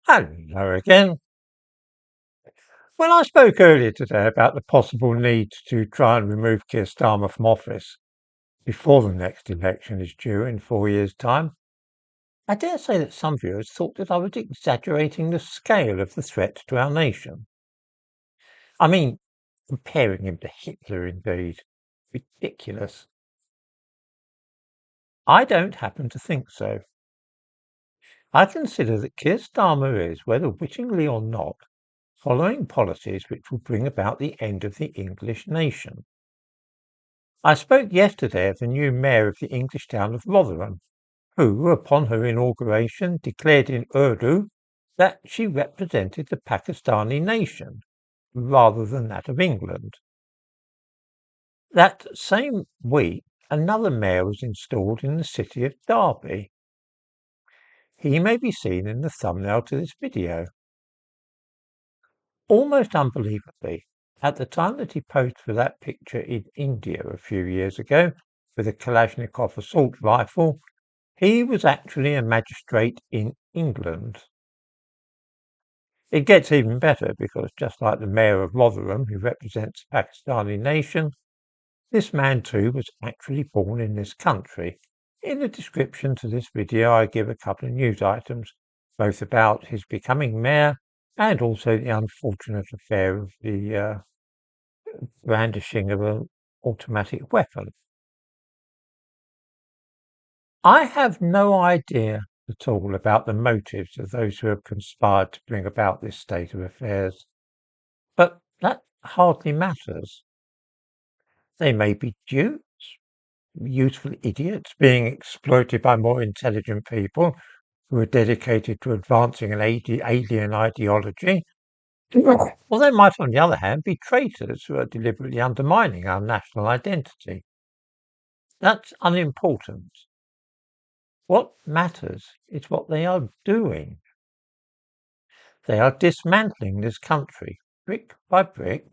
Hello again. When I spoke earlier today about the possible need to try and remove Keir Starmer from office before the next election is due in 4 years' time, I dare say that some viewers thought that I was exaggerating the scale of the threat to our nation. I mean, comparing him to Hitler, indeed. Ridiculous. I don't happen to think so. I consider that Keir Starmer is, whether wittingly or not, following policies which will bring about the end of the English nation. I spoke yesterday of the new mayor of the English town of Rotherham, who, upon her inauguration, declared in Urdu that she represented the Pakistani nation rather than that of England. That same week, another mayor was installed in the city of Derby. He may be seen in the thumbnail to this video. Almost unbelievably, at the time that he posed for that picture in India a few years ago with a Kalashnikov assault rifle, he was actually a magistrate in England. It gets even better because, just like the mayor of Rotherham, who represents the Pakistani nation, this man too was actually born in this country. In the description to this video, I give a couple of news items, both about his becoming mayor and also the unfortunate affair of the brandishing of an automatic weapon. I have no idea at all about the motives of those who have conspired to bring about this state of affairs, but that hardly matters. They may be dupes, useful idiots being exploited by more intelligent people who are dedicated to advancing an alien ideology, or they might, on the other hand, be traitors who are deliberately undermining our national identity. That's unimportant. What matters is what they are doing. They are dismantling this country brick by brick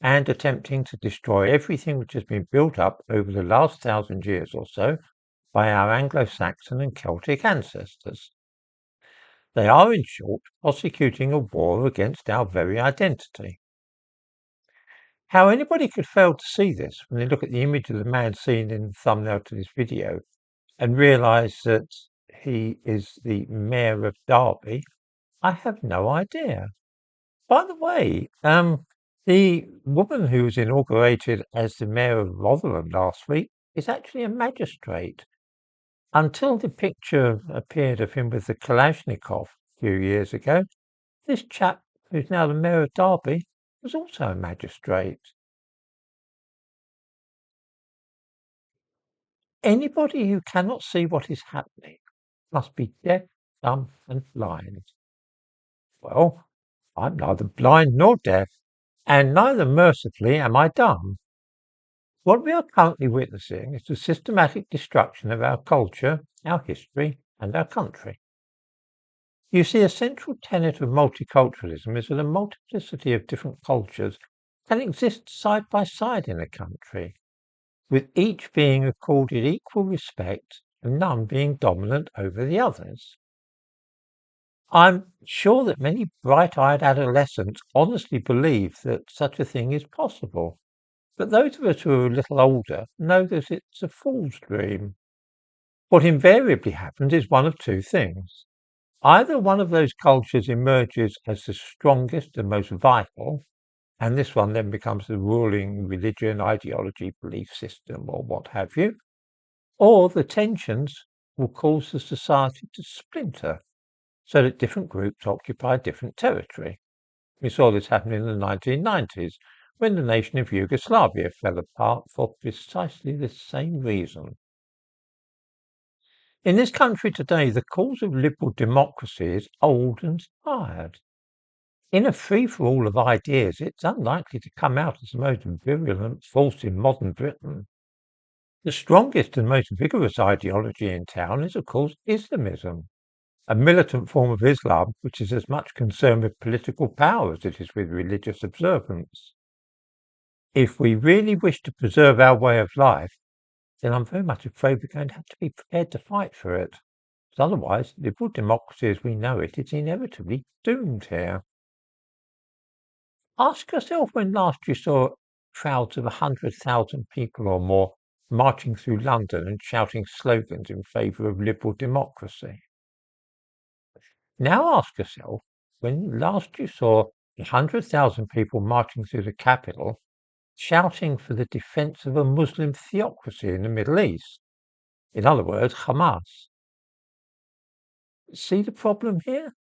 and attempting to destroy everything which has been built up over the last 1,000 years or so by our Anglo-Saxon and Celtic ancestors. They are, in short, prosecuting a war against our very identity. How anybody could fail to see this when they look at the image of the man seen in the thumbnail to this video and realise that he is the mayor of Derby, I have no idea. By the way, the woman who was inaugurated as the mayor of Rotherham last week is actually a magistrate. Until the picture appeared of him with the Kalashnikov a few years ago, this chap who's now the mayor of Derby was also a magistrate. Anybody who cannot see what is happening must be deaf, dumb, and blind. Well, I'm neither blind nor deaf, and neither, mercifully, am I dumb. What we are currently witnessing is the systematic destruction of our culture, our history, and our country. You see, a central tenet of multiculturalism is that a multiplicity of different cultures can exist side by side in a country, with each being accorded equal respect and none being dominant over the others. I'm sure that many bright-eyed adolescents honestly believe that such a thing is possible, but those of us who are a little older know that it's a fool's dream. What invariably happens is one of two things. Either one of those cultures emerges as the strongest and most vital, and this one then becomes the ruling religion, ideology, belief system, or what have you, or the tensions will cause the society to splinter so that different groups occupy different territory. We saw this happen in the 1990s when the nation of Yugoslavia fell apart for precisely this same reason. In this country today, the cause of liberal democracy is old and tired. In a free-for-all of ideas, it's unlikely to come out as the most virulent force in modern Britain. The strongest and most vigorous ideology in town is, of course, Islamism, a militant form of Islam which is as much concerned with political power as it is with religious observance. If we really wish to preserve our way of life, then I'm very much afraid we're going to have to be prepared to fight for it. Otherwise, liberal democracy as we know it is inevitably doomed here. Ask yourself when last you saw crowds of 100,000 people or more marching through London and shouting slogans in favour of liberal democracy. Now ask yourself when last you saw 100,000 people marching through the capital shouting for the defence of a Muslim theocracy in the Middle East. In other words, Hamas. See the problem here?